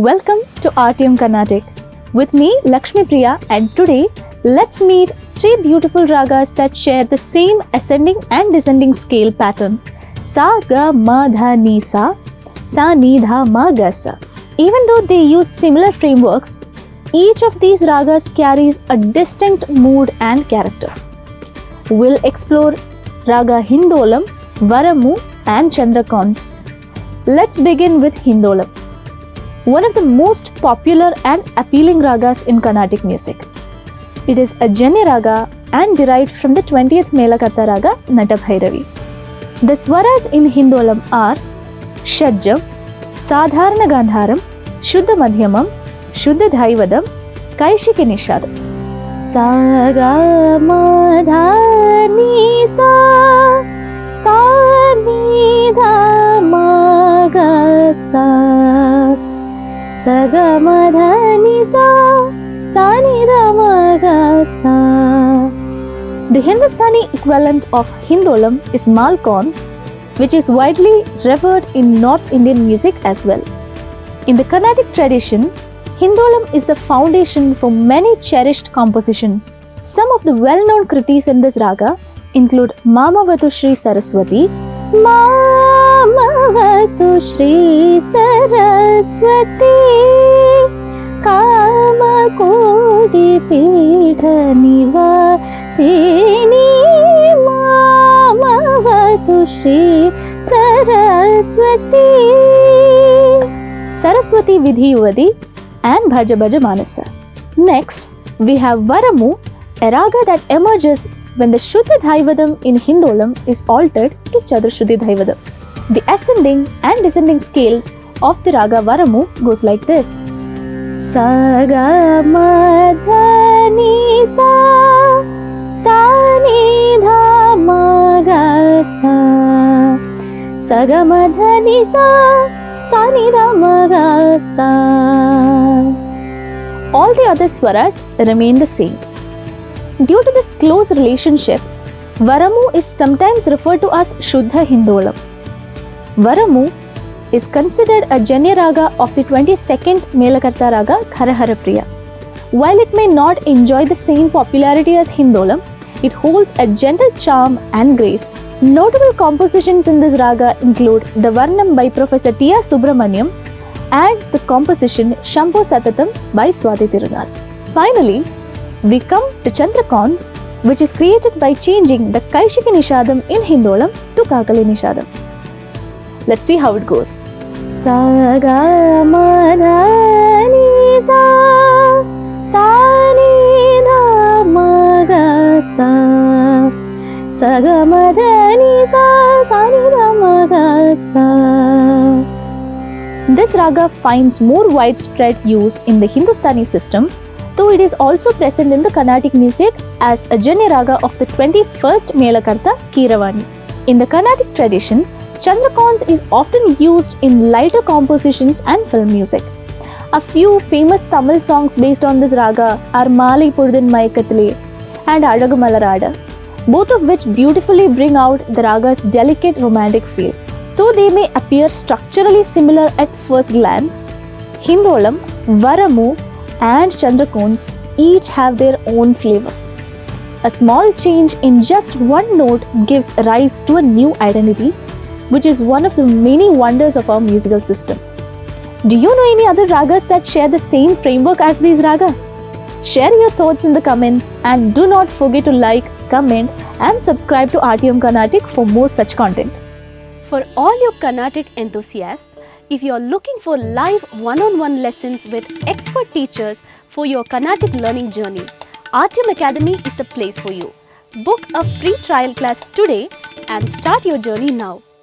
Welcome to RTM Carnatic. With me, Lakshmi Priya, and today let's meet three beautiful ragas that share the same ascending and descending scale pattern. Sa, Ga, Ma, Dha, Ni, Sa, Sa, Ni, Dha, Ma, Ga, Sa. Even though they use similar frameworks, each of these ragas carries a distinct mood and character. We'll explore Raga Hindolam, Varamu and Chandrakauns. Let's begin with Hindolam, one of the most popular and appealing ragas in Carnatic music. It is a Janya raga and derived from the 20th Melakarta raga Natabhairavi. The swaras in Hindolam are Shadjam, Sadharana Gandharam, Shuddha Madhyamam, Shuddha Dhaivadam, Kaishiki Nishadam. Sa ga ma dha ni sa, sa ni dha ma ga sa, sa ga ma dha ni sa, sa ni dha ma ga sa. The Hindustani equivalent of Hindolam is Malkauns, which is widely revered in North Indian music as well. In the Carnatic tradition, Hindolam is the foundation for many cherished compositions. Some of the well-known kritis in this raga include Mamavatu Shri Saraswati, Mamavatu Shri Saraswati, Kama Kodi Pidha Nivasini, Mamavatu Shri Saraswati, Saraswati Vidhi Yuvadi and Bhaja Bhaja Manasa. Next, we have Varamu, a raga that emerges when the Shuddha Dhaivadam in Hindolam is altered to Chadrashuddhi Dhaivadam. The ascending and descending scales of the raga Varamu goes like this. Sa ga ma dha ni sa, sa ni dha ma ga sa, sa ga ma dha ni sa, sa ni dha ma ga sa. All the other swaras remain the same. Due to this close relationship, Varamu is sometimes referred to as Shuddha Hindolam. Varamu is considered a Janya raga of the 22nd Melakarta raga Kharahara Priya. While it may not enjoy the same popularity as Hindolam, it holds a gentle charm and grace. Notable compositions in this raga include the Varnam by Professor T. R. Subramaniam and the composition Shambho Satatam by Swati Tirunal. Finally, we come to Chandrakauns, which is created by changing the Kaishiki Nishadam in Hindolam to Kakali Nishadam. Let's see how it goes. Sa ga ma dha ni sa, sa ni dha ma ga sa, sa ga ma dha ni sa, sa ni dha ma ga sa. This raga finds more widespread use in the Hindustani system, though it is also present in the Carnatic music as a Janya raga of the 21st Melakarta Keeravani. In the Carnatic tradition, Chandrakauns is often used in lighter compositions and film music. A few famous Tamil songs based on this raga are Maalai Purudin Mayakathile and Adagu Malarada, both of which beautifully bring out the raga's delicate romantic feel. Though they may appear structurally similar at first glance, Hindolam, Varamu and Chandrakauns each have their own flavor. A small change in just one note gives rise to a new identity, which is one of the many wonders of our musical system. Do you know any other ragas that share the same framework as these ragas? Share your thoughts in the comments and do not forget to like, comment and subscribe to RTM Carnatic for more such content. For all your Carnatic enthusiasts, if you are looking for live one-on-one lessons with expert teachers for your Carnatic learning journey, RTM Academy is the place for you. Book a free trial class today and start your journey now.